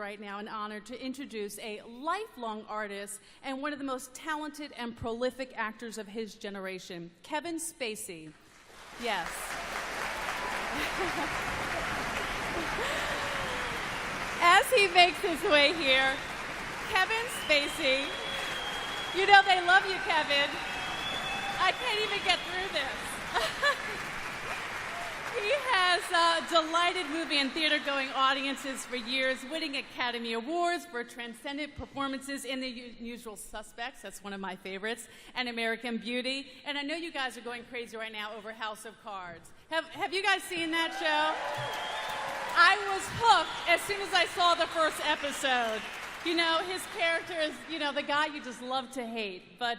right now and honored to introduce a lifelong artist and one of the most talented and prolific actors of his generation, Kevin Spacey. Yes. As he makes his way here, Kevin Spacey, you know they love you, Kevin. I can't even get through this. He has delighted movie and theater-going audiences for years, winning Academy Awards for transcendent performances in The Usual Suspects, that's one of my favorites, and American Beauty. And I know you guys are going crazy right now over House of Cards. Have you guys seen that show? I was hooked as soon as I saw the first episode. You know, his character is, you know, the guy you just love to hate. But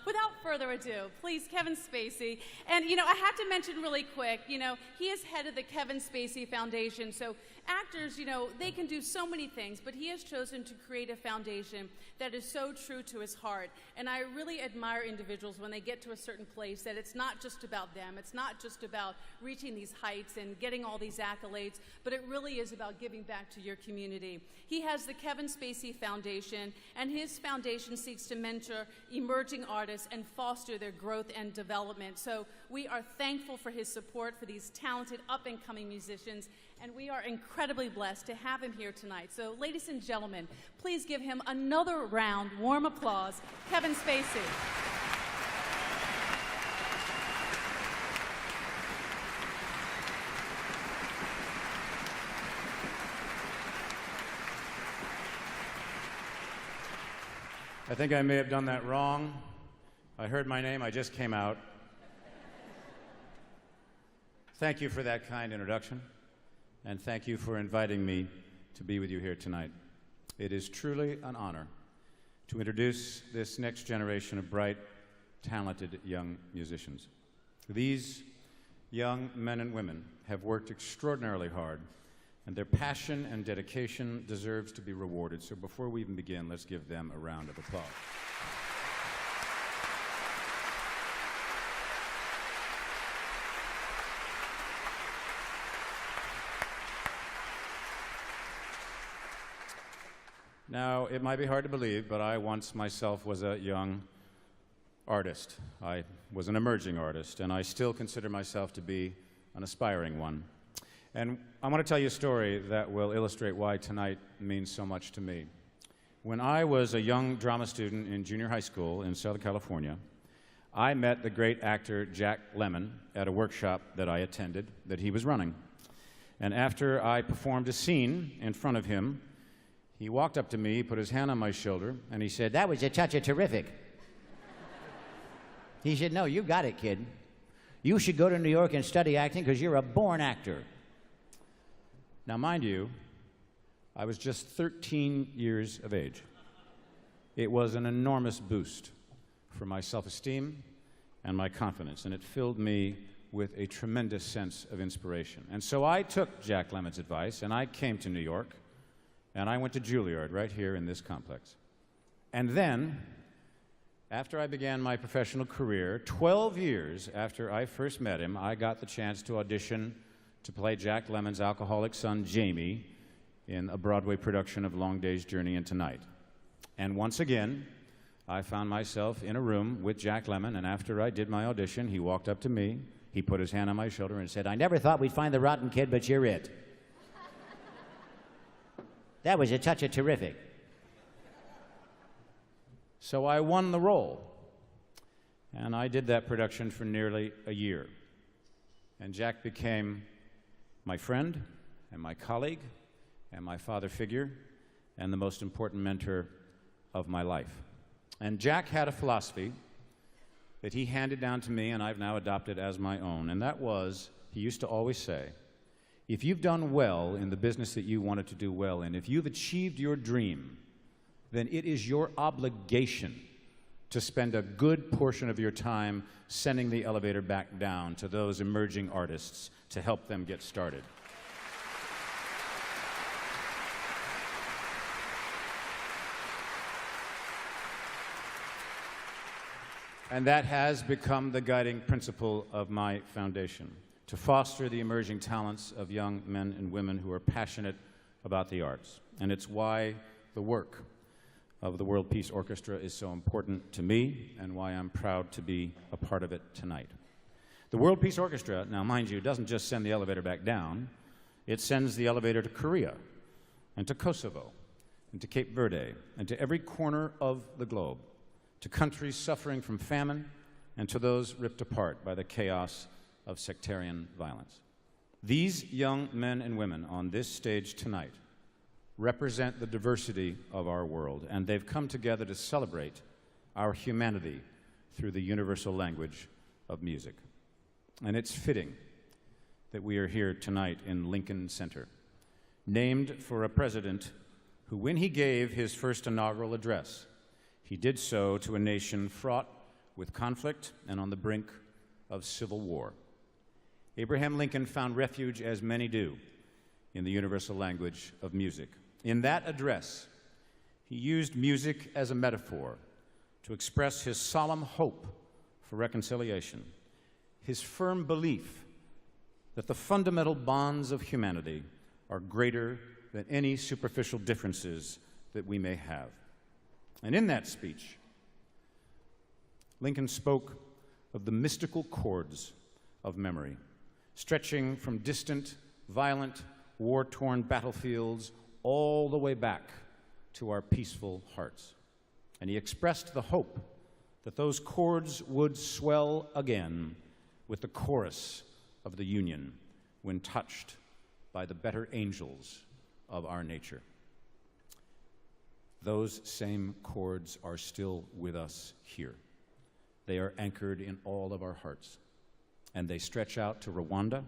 without further ado, please, Kevin Spacey. And, you know, I have to mention really quick, you know, he is head of the Kevin Spacey Foundation. So actors, you know, they can do so many things, but he has chosen to create a foundation that is so true to his heart. And I really admire individuals when they get to a certain place that it's not just about them. It's not just about reaching these heights and getting all these accolades, but it really is about giving back to your community. He has the Kevin Spacey Foundation, and his foundation seeks to mentor emerging artists and foster their growth and development. So we are thankful for his support for these talented up-and-coming musicians, and we are incredibly blessed to have him here tonight. So ladies and gentlemen, please give him another round, warm applause, Kevin Spacey. I think I may have done that wrong. I heard my name, I just came out. Thank you for that kind introduction, and thank you for inviting me to be with you here tonight. It is truly an honor to introduce this next generation of bright, talented young musicians. These young men and women have worked extraordinarily hard, and their passion and dedication deserves to be rewarded. So before we even begin, let's give them a round of applause. Now, it might be hard to believe, but I once myself was a young artist. I was an emerging artist, and I still consider myself to be an aspiring one. And I want to tell you a story that will illustrate why tonight means so much to me. When I was a young drama student in junior high school in Southern California, I met the great actor Jack Lemmon at a workshop that I attended that he was running. And after I performed a scene in front of him, he walked up to me, put his hand on my shoulder, and he said, "That was a touch of terrific." He said, "No, you got it, kid. You should go to New York and study acting because you're a born actor." Now, mind you, I was just 13 years of age. It was an enormous boost for my self-esteem and my confidence, and it filled me with a tremendous sense of inspiration. And so I took Jack Lemmon's advice, and I came to New York, and I went to Juilliard right here in this complex. And then, after I began my professional career, 12 years after I first met him, I got the chance to audition to play Jack Lemmon's alcoholic son, Jamie, in a Broadway production of Long Day's Journey into Night. And once again, I found myself in a room with Jack Lemmon, and after I did my audition, he walked up to me, he put his hand on my shoulder and said, "I never thought we'd find the rotten kid, but you're it." That was a touch of terrific. So I won the role, and I did that production for nearly a year. And Jack became my friend and my colleague and my father figure and the most important mentor of my life. And Jack had a philosophy that he handed down to me and I've now adopted as my own, and that was, he used to always say, if you've done well in the business that you wanted to do well in, if you've achieved your dream, then it is your obligation to spend a good portion of your time sending the elevator back down to those emerging artists to help them get started. And that has become the guiding principle of my foundation, to foster the emerging talents of young men and women who are passionate about the arts. And it's why the work of the World Peace Orchestra is so important to me and why I'm proud to be a part of it tonight. The World Peace Orchestra, now mind you, doesn't just send the elevator back down, it sends the elevator to Korea and to Kosovo and to Cape Verde and to every corner of the globe, to countries suffering from famine and to those ripped apart by the chaos of sectarian violence. These young men and women on this stage tonight represent the diversity of our world, and they've come together to celebrate our humanity through the universal language of music. And it's fitting that we are here tonight in Lincoln Center, named for a president who, when he gave his first inaugural address, he did so to a nation fraught with conflict and on the brink of civil war. Abraham Lincoln found refuge, as many do, in the universal language of music. In that address, he used music as a metaphor to express his solemn hope for reconciliation, his firm belief that the fundamental bonds of humanity are greater than any superficial differences that we may have. And in that speech, Lincoln spoke of the mystical chords of memory, stretching from distant, violent, war-torn battlefields all the way back to our peaceful hearts. And he expressed the hope that those chords would swell again with the chorus of the Union when touched by the better angels of our nature. Those same chords are still with us here. They are anchored in all of our hearts, and they stretch out to Rwanda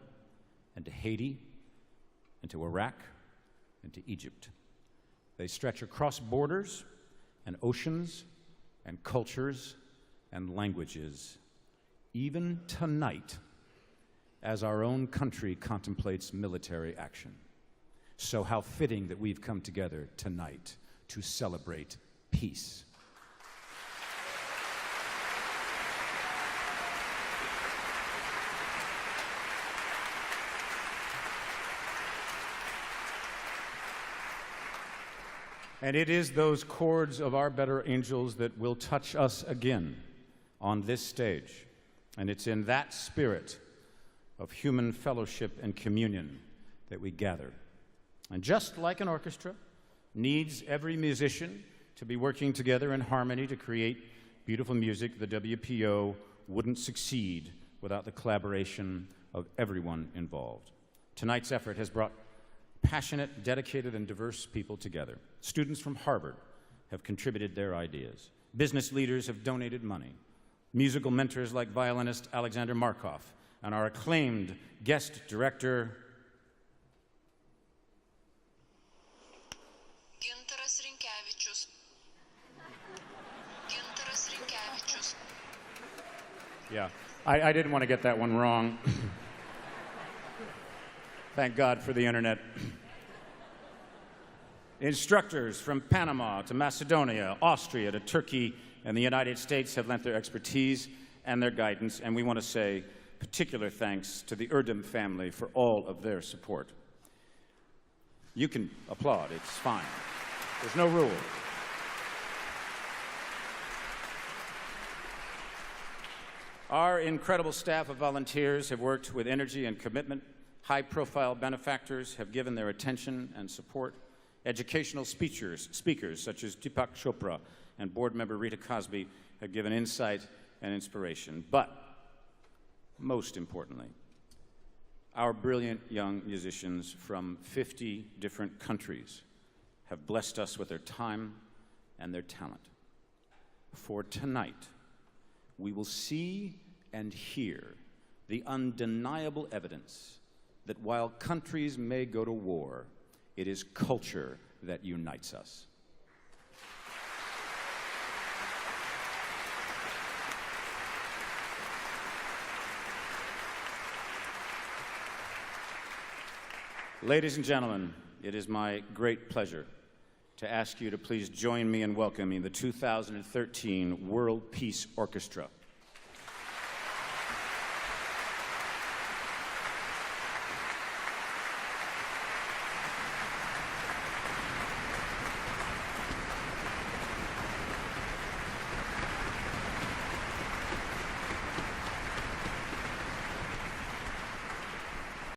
and to Haiti and to Iraq and to Egypt. They stretch across borders and oceans and cultures and languages, even tonight, as our own country contemplates military action. So how fitting that we've come together tonight to celebrate peace. And it is those chords of our better angels that will touch us again on this stage. And it's in that spirit of human fellowship and communion that we gather. And just like an orchestra needs every musician to be working together in harmony to create beautiful music, the WPO wouldn't succeed without the collaboration of everyone involved. Tonight's effort has brought passionate, dedicated, and diverse people together. Students from Harvard have contributed their ideas. Business leaders have donated money. Musical mentors like violinist Alexander Markov and our acclaimed guest director, Yeah, I didn't want to get that one wrong. Thank God for the internet. Instructors from Panama to Macedonia, Austria to Turkey, and the United States have lent their expertise and their guidance, and we want to say particular thanks to the Erdem family for all of their support. You can applaud, it's fine. There's no rule. Our incredible staff of volunteers have worked with energy and commitment. High-profile benefactors have given their attention and support. Educational speakers such as Deepak Chopra and board member Rita Cosby have given insight and inspiration. But most importantly, our brilliant young musicians from 50 different countries have blessed us with their time and their talent. For tonight, we will see and hear the undeniable evidence that while countries may go to war, it is culture that unites us. Ladies and gentlemen, it is my great pleasure to ask you to please join me in welcoming the 2013 World Peace Orchestra.